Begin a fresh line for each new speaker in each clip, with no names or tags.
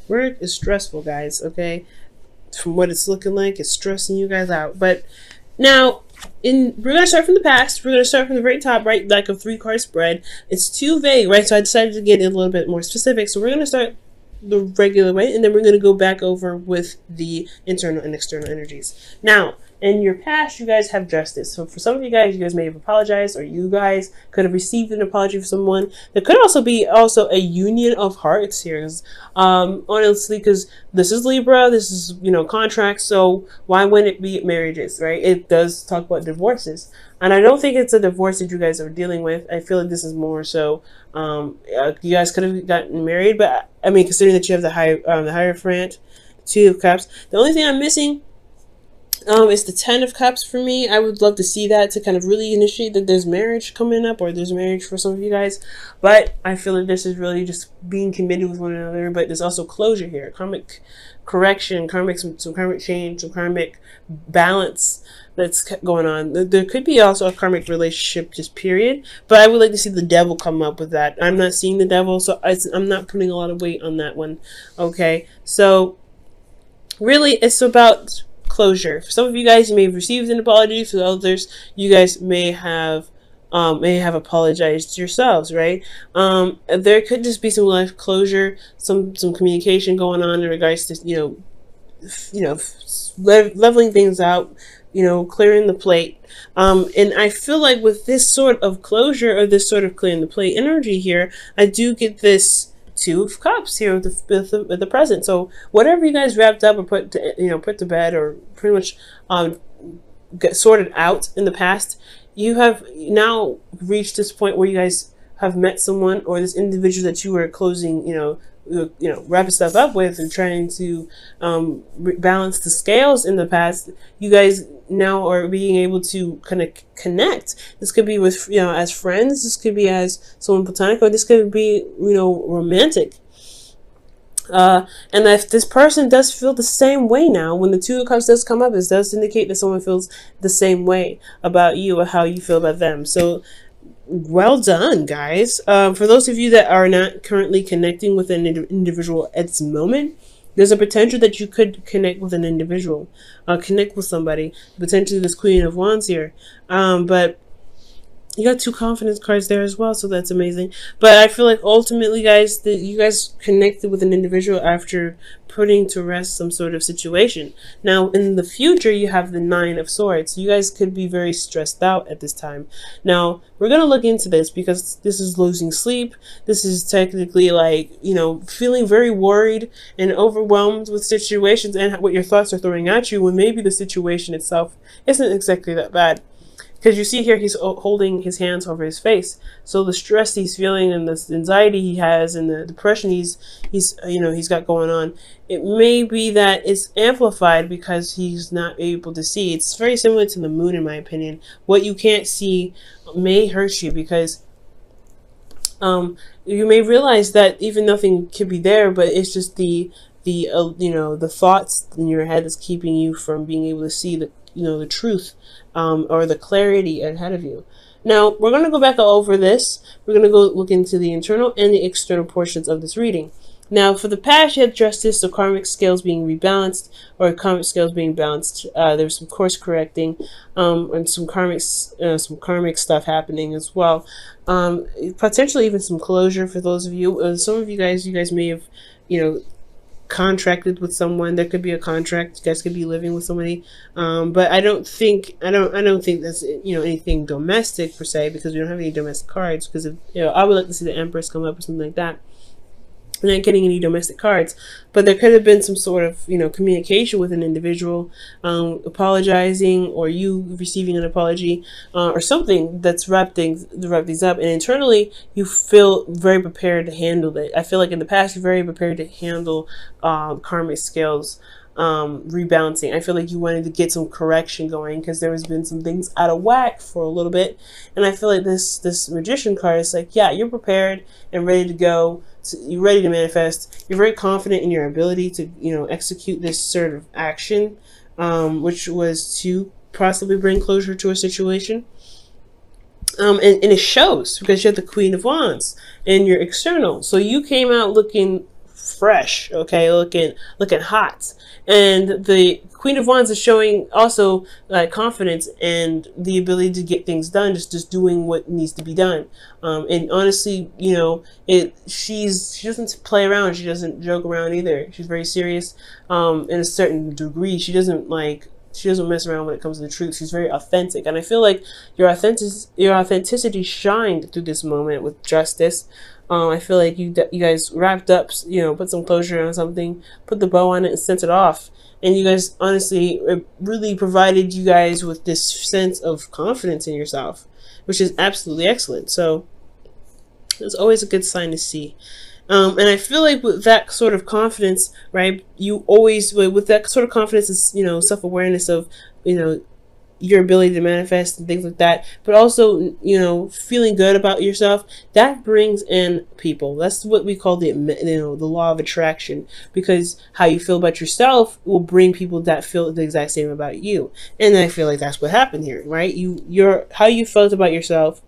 Work is stressful, guys, okay? From what it's looking like, it's stressing you guys out. But now, we're gonna start from the past. We're gonna start from the very top, right? Like a 3-card spread. It's too vague, right? So I decided to get a little bit more specific. So we're gonna start the regular way, and then we're gonna go back over with the internal and external energies. Now, in your past, you guys have justice. So for some of you guys may have apologized, or you guys could have received an apology from someone. There could also be a union of hearts here. Honestly, because this is Libra, this is, contracts. So why wouldn't it be marriages, right? It does talk about divorces. And I don't think it's a divorce that you guys are dealing with. I feel like this is more so, you guys could have gotten married, but I mean, considering that you have the Hierophant, 2 of Cups. The only thing I'm missing it's the 10 of Cups for me. I would love to see that to kind of really initiate that there's marriage coming up, or there's marriage for some of you guys. But I feel like this is really just being committed with one another. But there's also closure here, karmic correction, some karmic change, some karmic balance that's going on. There could be also a karmic relationship, just period. But I would like to see the devil come up with that. I'm not seeing the devil, so I'm not putting a lot of weight on that one. Okay, so really, it's about closure. For some of you guys, you may have received an apology. For others, you guys may have apologized yourselves, right? There could just be some life closure, some communication going on in regards to leveling things out, clearing the plate. And I feel like with this sort of closure, or this sort of clearing the plate energy here, I do get this 2 of Cups here with the present. So whatever you guys wrapped up or put to bed, or pretty much get sorted out in the past, you have now reached this point where you guys have met someone, or this individual that you were closing, wrapping stuff up with, and trying to balance the scales in the past. You guys now are being able to kind of connect. This could be with, as friends, this could be as someone platonic, or this could be, romantic. And if this person does feel the same way now, when the 2 of Cups does come up, it does indicate that someone feels the same way about you, or how you feel about them. So well done, guys. For those of you that are not currently connecting with an individual at this moment, there's a potential that you could connect with an individual, connect with somebody, potentially this Queen of Wands here. But you got 2 confidence cards there as well, so that's amazing. But I feel like ultimately, guys, that you guys connected with an individual after putting to rest some sort of situation. Now, in the future, you have the 9 of Swords. You guys could be very stressed out at this time. Now, we're going to look into this, because this is losing sleep. This is technically like, feeling very worried and overwhelmed with situations and what your thoughts are throwing at you, when maybe the situation itself isn't exactly that bad. Because you see here, he's holding his hands over his face. So the stress he's feeling, and the anxiety he has, and the depression he's got going on, it may be that it's amplified because he's not able to see. It's very similar to the moon, in my opinion. What you can't see may hurt you, because you may realize that even nothing could be there, but it's just the thoughts in your head that's keeping you from being able to see the truth, or the clarity ahead of you. Now, we're going to go back over this. We're going to go look into the internal and the external portions of this reading. Now, for the past, you had justice, so karmic scales being rebalanced, or karmic scales being balanced. There's some course correcting, and some karmic stuff happening as well. Potentially even some closure for those of you. Some of you guys may have, contracted with someone. There could be a contract. You guys could be living with somebody, but I don't think that's anything domestic per se, because we don't have any domestic cards. Because I would like to see the Empress come up or something like that. We're not getting any domestic cards, but there could have been some sort of communication with an individual, apologizing, or you receiving an apology, or something that's wrapped these up. And internally, you feel very prepared to handle it. I feel like in the past, you're very prepared to handle karmic scales rebalancing. I feel like you wanted to get some correction going, because there has been some things out of whack for a little bit. And I feel like this Magician card is like, yeah, you're prepared and ready to go. You're ready to manifest. You're very confident in your ability to execute this sort of action, which was to possibly bring closure to a situation. And it shows, because you have the Queen of Wands in your external. So you came out looking fresh, okay, looking hot. And the Queen of Wands is showing also confidence and the ability to get things done, just doing what needs to be done. And honestly, you know, she doesn't play around, she doesn't joke around either. She's very serious in a certain degree. She doesn't mess around when it comes to the truth. She's very authentic. And I feel like your authenticity shined through this moment with justice. I feel like you guys wrapped up, you know, put some closure on something, put the bow on it and sent it off. And you guys, honestly, it really provided you guys with this sense of confidence in yourself, which is absolutely excellent. So it's always a good sign to see. And I feel like with that sort of confidence, right, you always, with that sort of confidence, is, you know, self-awareness of, you know, your ability to manifest and things like that, but also, you know, feeling good about yourself, that brings in people. That's what we call the, you know, the law of attraction, because how you feel about yourself will bring people that feel the exact same about you. And I feel like that's what happened here, right? How you felt about yourself.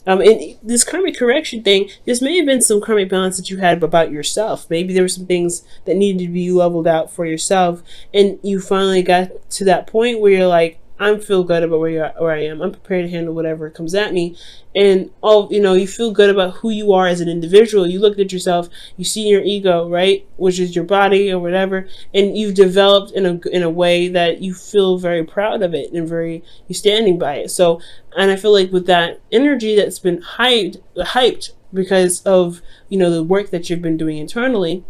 And this karmic correction thing, this may have been some karmic balance that you had about yourself. Maybe there were some things that needed to be leveled out for yourself, and you finally got to that point where you're like, I feel good about where I am. I'm prepared to handle whatever comes at me. And you know, you feel good about who you are as an individual. You look at yourself, you see your ego, right, which is your body or whatever, and you've developed in a way that you feel very proud of it and you're standing by it. So, and I feel like with that energy that's been hyped because of, you know, the work that you've been doing internally,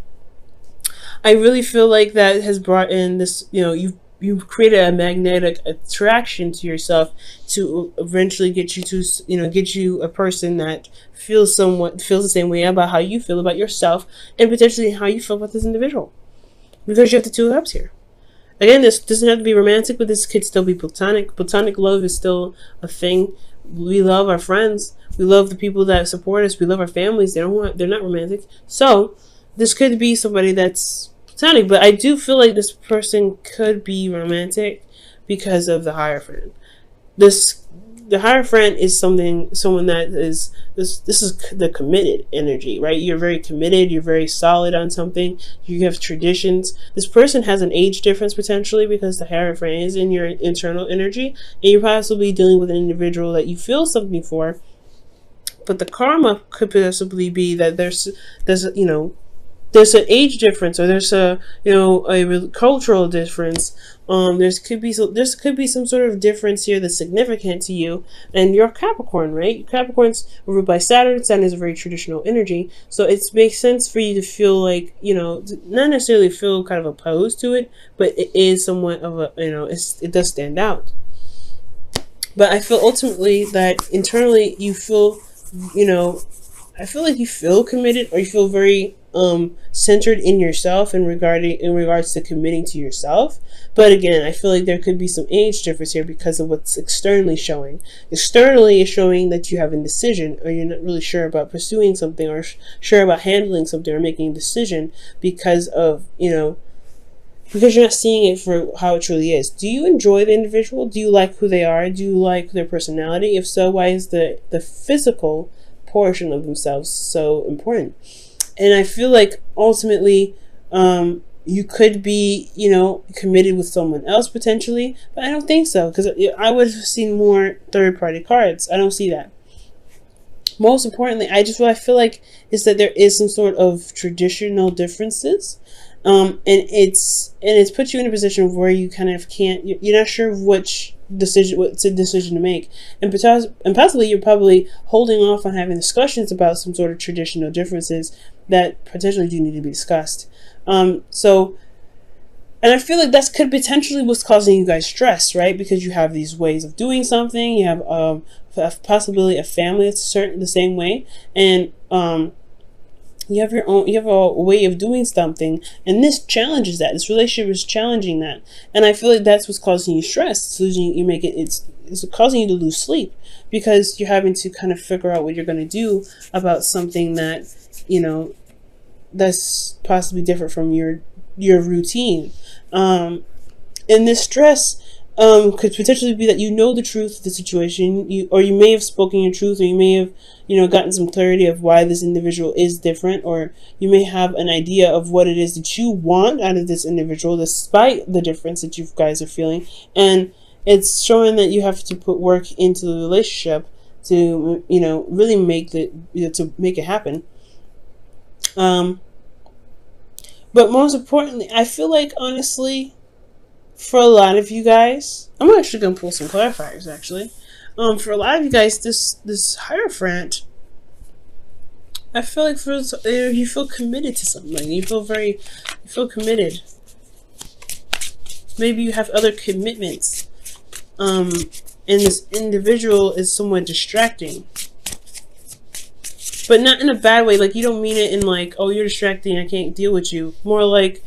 I really feel like that has brought in this, you know, you've created a magnetic attraction to yourself to eventually get you to, you know, get you a person that feels the same way about how you feel about yourself, and potentially how you feel about this individual, because you have the Two of Cups here. Again, this doesn't have to be romantic, but this could still be platonic. Platonic love is still a thing. We love our friends. We love the people that support us. We love our families. They're not romantic. So this could be somebody that's platonic, but I do feel like this person could be romantic because of the Hierophant. The Hierophant is someone that is this is the committed energy, right? You're very committed, you're very solid on something, you have traditions. This person has an age difference potentially, because the Hierophant is in your internal energy, and you're possibly dealing with an individual that you feel something for. But the karma could possibly be that there's you know, there's an age difference, or there's a, you know, a cultural difference. There could be some sort of difference here that's significant to you. And you're Capricorn, right? Capricorn's ruled by Saturn. Saturn is a very traditional energy, so it makes sense for you to feel like, you know, not necessarily feel kind of opposed to it, but it is somewhat of a, you know, it does stand out. But I feel ultimately that internally you feel, you know, I feel like you feel committed, or you feel very centered in yourself in regards to committing to yourself. But again, I feel like there could be some age difference here because of what's externally showing. Externally is showing that you have indecision, or you're not really sure about pursuing something, or sure about handling something, or making a decision because of, you know, because you're not seeing it for how it truly is. Do you enjoy the individual? Do you like who they are? Do you like their personality? If so, why is the physical portion of themselves so important? And I feel like ultimately you could be, you know, committed with someone else potentially, but I don't think so, because I would have seen more third-party cards. I don't see that. Most importantly, what I feel like is that there is some sort of traditional differences, and it's put you in a position where you kind of can't. You're not sure what's a decision to make, and possibly you're probably holding off on having discussions about some sort of traditional differences that potentially do need to be discussed. So, and I feel like that could potentially what's causing you guys stress, right? Because you have these ways of doing something. You have possibly a family that's the same way, and you have a way of doing something, and this challenges that. This relationship is challenging that, and I feel like that's what's causing you stress. It's causing you to lose sleep, because you're having to kind of figure out what you're going to do about something that, you know, that's possibly different from your routine. And this stress could potentially be that you know the truth of the situation, or you may have spoken your truth, or you may have, gotten some clarity of why this individual is different, or you may have an idea of what it is that you want out of this individual, despite the difference that you guys are feeling. And it's showing that you have to put work into the relationship to, really make to make it happen. But most importantly, I feel like, honestly, for a lot of you guys, I'm actually going to pull some clarifiers, actually. For a lot of you guys, this Hierophant, I feel like you feel committed to something. You feel committed. Maybe you have other commitments. And this individual is somewhat distracting. But not in a bad way. Like, you don't mean it in like, oh, you're distracting, I can't deal with you. More like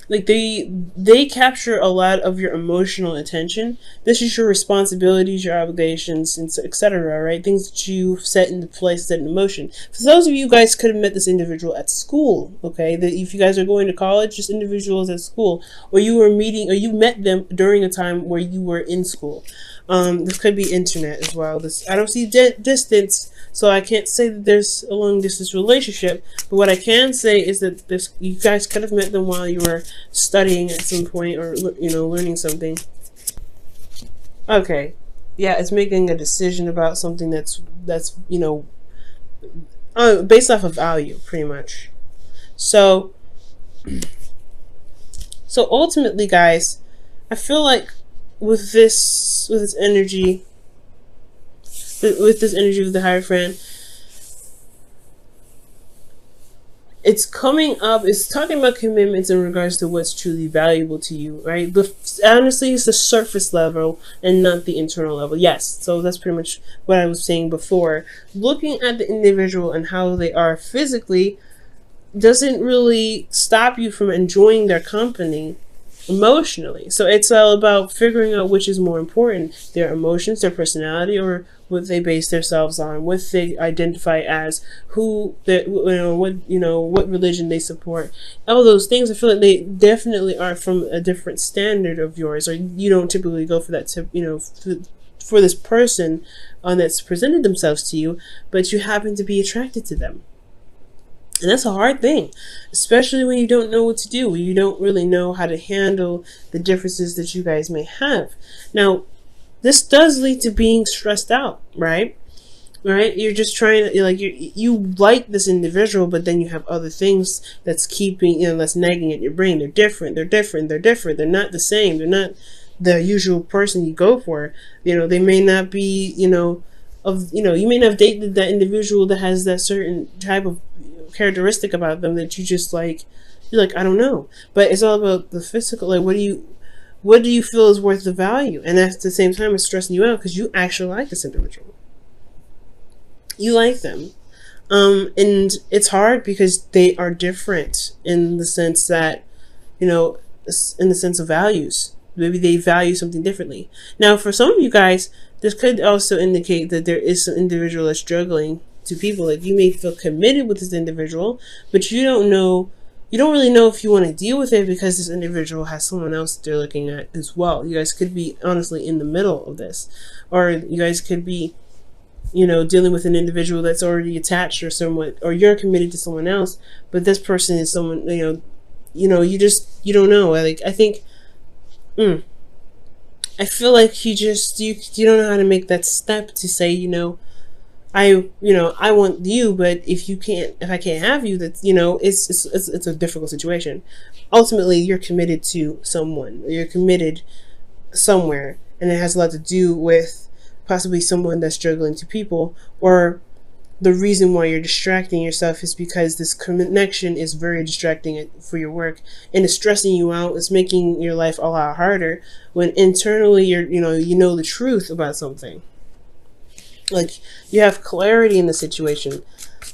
they capture a lot of your emotional attention. This is your responsibilities, your obligations, and etc. Right? Things that you've set into place, set in motion. For those of you guys could have met this individual at school. Okay, that if you guys are going to college, this individual is at school, or you were meeting, or you met them during a time where you were in school. This could be internet as well. I don't see distance, so I can't say that there's a long distance relationship. But what I can say is that you guys could have met them while you were studying at some point, or learning something. Okay, yeah, it's making a decision about something that's based off of value, pretty much. So ultimately, guys, I feel like with this energy of the Hierophant, it's coming up, it's talking about commitments in regards to what's truly valuable to you, right? But honestly, it's the surface level and not the internal level. Yes, so that's pretty much what I was saying before. Looking at the individual and how they are physically doesn't really stop you from enjoying their company emotionally. So it's all about figuring out which is more important, their emotions, their personality, or what they base themselves on, what they identify as, what religion they support. All those things, I feel like they definitely are from a different standard of yours, or you don't typically go for that for this person that's presented themselves to you, but you happen to be attracted to them. And that's a hard thing, especially when you don't know what to do, when you don't really know how to handle the differences that you guys may have. Now, this does lead to being stressed out, right? You're just trying to, you like this individual, but then you have other things that's that's nagging at your brain. They're different. They're not the same. They're not the usual person you go for. They may not be, you may not have dated that individual that has that certain type of characteristic about them that you just you're like, I don't know. But it's all about the physical. Like, what do you feel is worth the value? And at the same time, it's stressing you out because you actually like this individual. You like them. And it's hard because they are different in the sense that, in the sense of values. Maybe they value something differently. Now, for some of you guys, this could also indicate that there is some individual that's struggling to people. Like, you may feel committed with this individual, but you don't really know if you want to deal with it because this individual has someone else that they're looking at as well. You guys could be honestly in the middle of this, or you guys could be dealing with an individual that's already attached or somewhat, or you're committed to someone else, but this person is someone you don't know. Like, I think I feel like you don't know how to make that step to say, I want you, but if I can't have you, that's, it's a difficult situation. Ultimately, you're committed to someone, you're committed somewhere, and it has a lot to do with possibly someone that's struggling to people, or the reason why you're distracting yourself is because this connection is very distracting for your work, and it's stressing you out. It's making your life a lot harder when internally you know the truth about something. Like, you have clarity in the situation.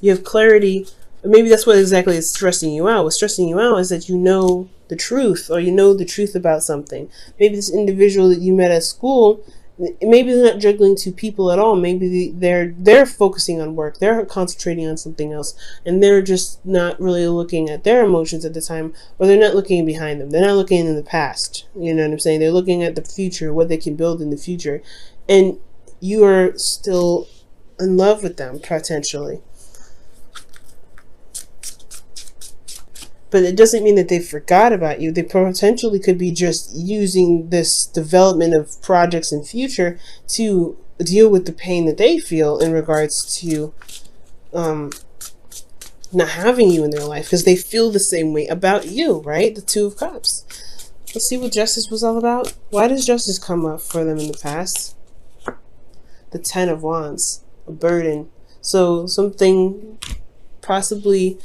You have clarity. Maybe that's what exactly is stressing you out. What's stressing you out is that you know the truth, or you know the truth about something. Maybe this individual that you met at school maybe they're not juggling two people at all. Maybe they're focusing on work. They're concentrating on something else, and they're just not really looking at their emotions at the time, or they're not looking behind them. They're not looking in the past. You know what I'm saying? They're looking at the future, what they can build in the future, and you are still in love with them potentially. But it doesn't mean that they forgot about you. They potentially could be just using this development of projects in future to deal with the pain that they feel in regards to not having you in their life, because they feel the same way about you, right? The Two of Cups. Let's see what justice was all about. Why does justice come up for them in the past? The Ten of Wands, a burden. So something possibly...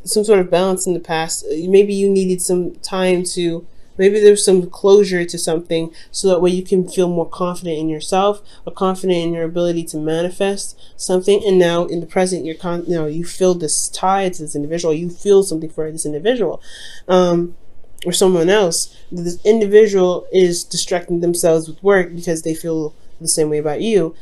some sort of balance in the past. Maybe you needed some time to, maybe there's some closure to something, so that way you can feel more confident in yourself, or confident in your ability to manifest something. And now in the present, you feel this tie to this individual. You feel something for this individual, or someone else. This individual is distracting themselves with work because they feel the same way about you,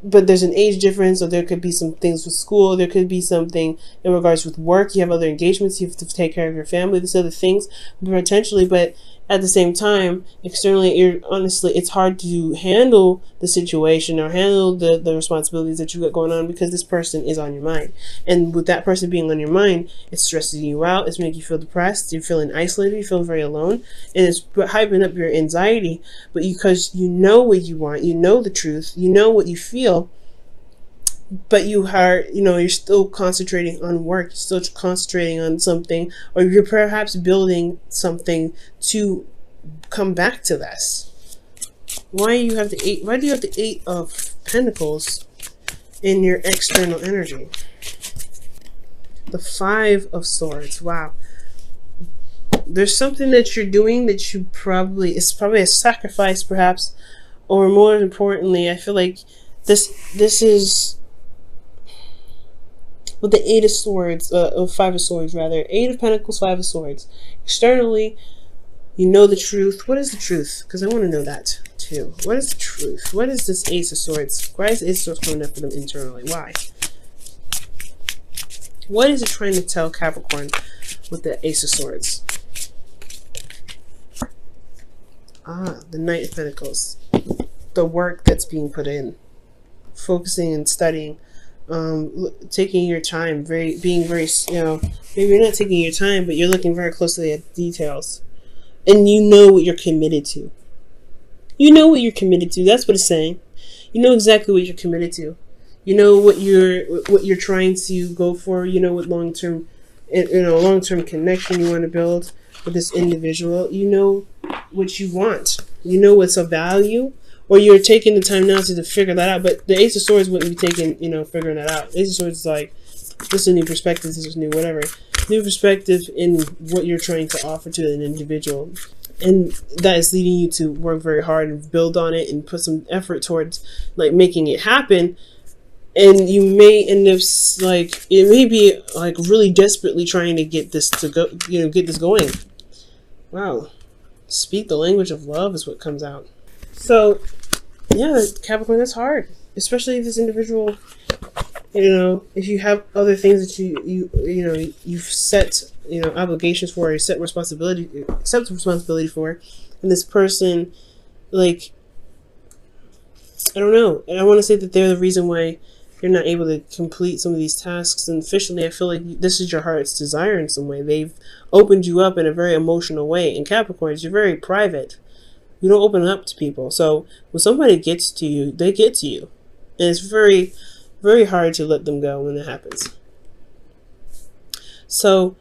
but there's an age difference, or there could be some things with school, there could be something in regards with work, you have other engagements, you have to take care of your family, there's other things potentially. But at the same time, externally, honestly, it's hard to handle the situation or handle the responsibilities that you got going on, because this person is on your mind. And with that person being on your mind, it's stressing you out, it's making you feel depressed, you're feeling isolated, you feel very alone, and it's hyping up your anxiety. But because you know what you want, you know the truth, you know what you feel, but you're still concentrating on work, you're still concentrating on something, or you're perhaps building something to come back to this. Why do you have the Eight of Pentacles in your external energy? The Five of Swords. Wow. There's something that you're doing that it's probably a sacrifice, perhaps, or more importantly, I feel like this is with the Eight of Swords, Five of Swords rather. Eight of Pentacles, Five of Swords. Externally, you know the truth. What is the truth? Because I want to know that too. What is the truth? What is this Ace of Swords? Why is the Ace of Swords coming up for them internally? Why? What is it trying to tell Capricorn with the Ace of Swords? The Knight of Pentacles. The work that's being put in. Focusing and studying. Taking your time, being very, maybe you're not taking your time, but you're looking very closely at details, and you know what you're committed to. You know what you're committed to. That's what it's saying. You know exactly what you're committed to. You know what you're trying to go for. You know what long-term connection you want to build with this individual. You know what you want. You know what's of value. Or you're taking the time now to figure that out. But the Ace of Swords wouldn't be taking, figuring that out. Ace of Swords is like, this is a new perspective, this is new whatever. New perspective in what you're trying to offer to an individual. And that is leading you to work very hard and build on it and put some effort towards, like, making it happen. And you may end up, like, it may be, like, really desperately trying to get this to go, get this going. Wow. Speak the language of love is what comes out. So, yeah, Capricorn, that's hard. Especially if this individual, if you have other things that you've set, obligations for, or you accept responsibility for, and this person, like, I don't know. And I want to say that they're the reason why you're not able to complete some of these tasks. And officially, I feel like this is your heart's desire in some way. They've opened you up in a very emotional way. And Capricorns, you're very private. You don't open up to people. So when somebody gets to you, they get to you. And it's very, very hard to let them go when that happens. So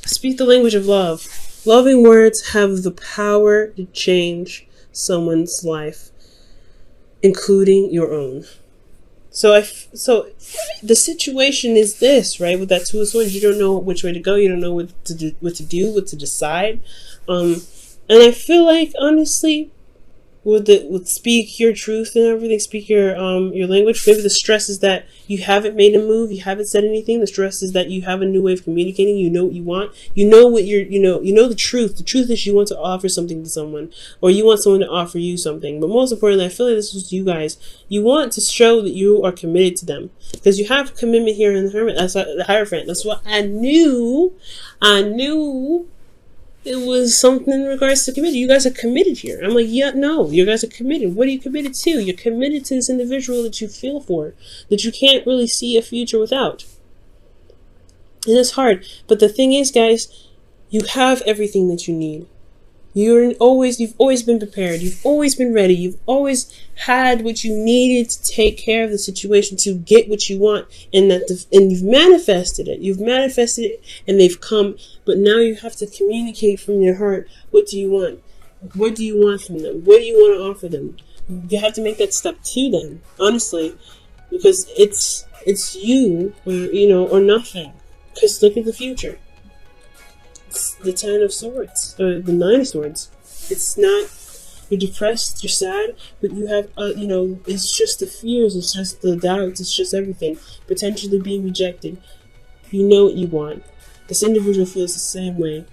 speak the language of love. Loving words have the power to change someone's life, including your own. So the situation is this, right? With that Two of Swords, you don't know which way to go. You don't know what to do, what to decide. And I feel like, honestly, would speak your truth and everything, speak your language. Maybe the stress is that you haven't made a move, you haven't said anything. The stress is that you have a new way of communicating. You know what you want. You know what you know the truth. The truth is you want to offer something to someone, or you want someone to offer you something. But most importantly, I feel like this is you guys. You want to show that you are committed to them, because you have commitment here in the Hermit. That's the Hierophant. That's what I knew. It was something in regards to committed. You guys are committed here. I'm like, yeah, no, you guys are committed. What are you committed to? You're committed to this individual that you feel for, that you can't really see a future without. And it's hard. But the thing is, guys, you have everything that you need. You've always been prepared. You've always been ready. You've always had what you needed to take care of the situation, to get what you want, and you've manifested it. You've manifested it, and they've come. But now you have to communicate from your heart. What do you want? What do you want from them? What do you want to offer them? You have to make that step to them, honestly, because it's you, or nothing. Because look at the future. It's the Ten of Swords, or the Nine of Swords. It's not, you're depressed, you're sad, but you have, it's just the fears, it's just the doubts, it's just everything. Potentially being rejected. You know what you want. This individual feels the same way.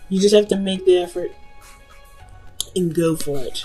You just have to make the effort and go for it.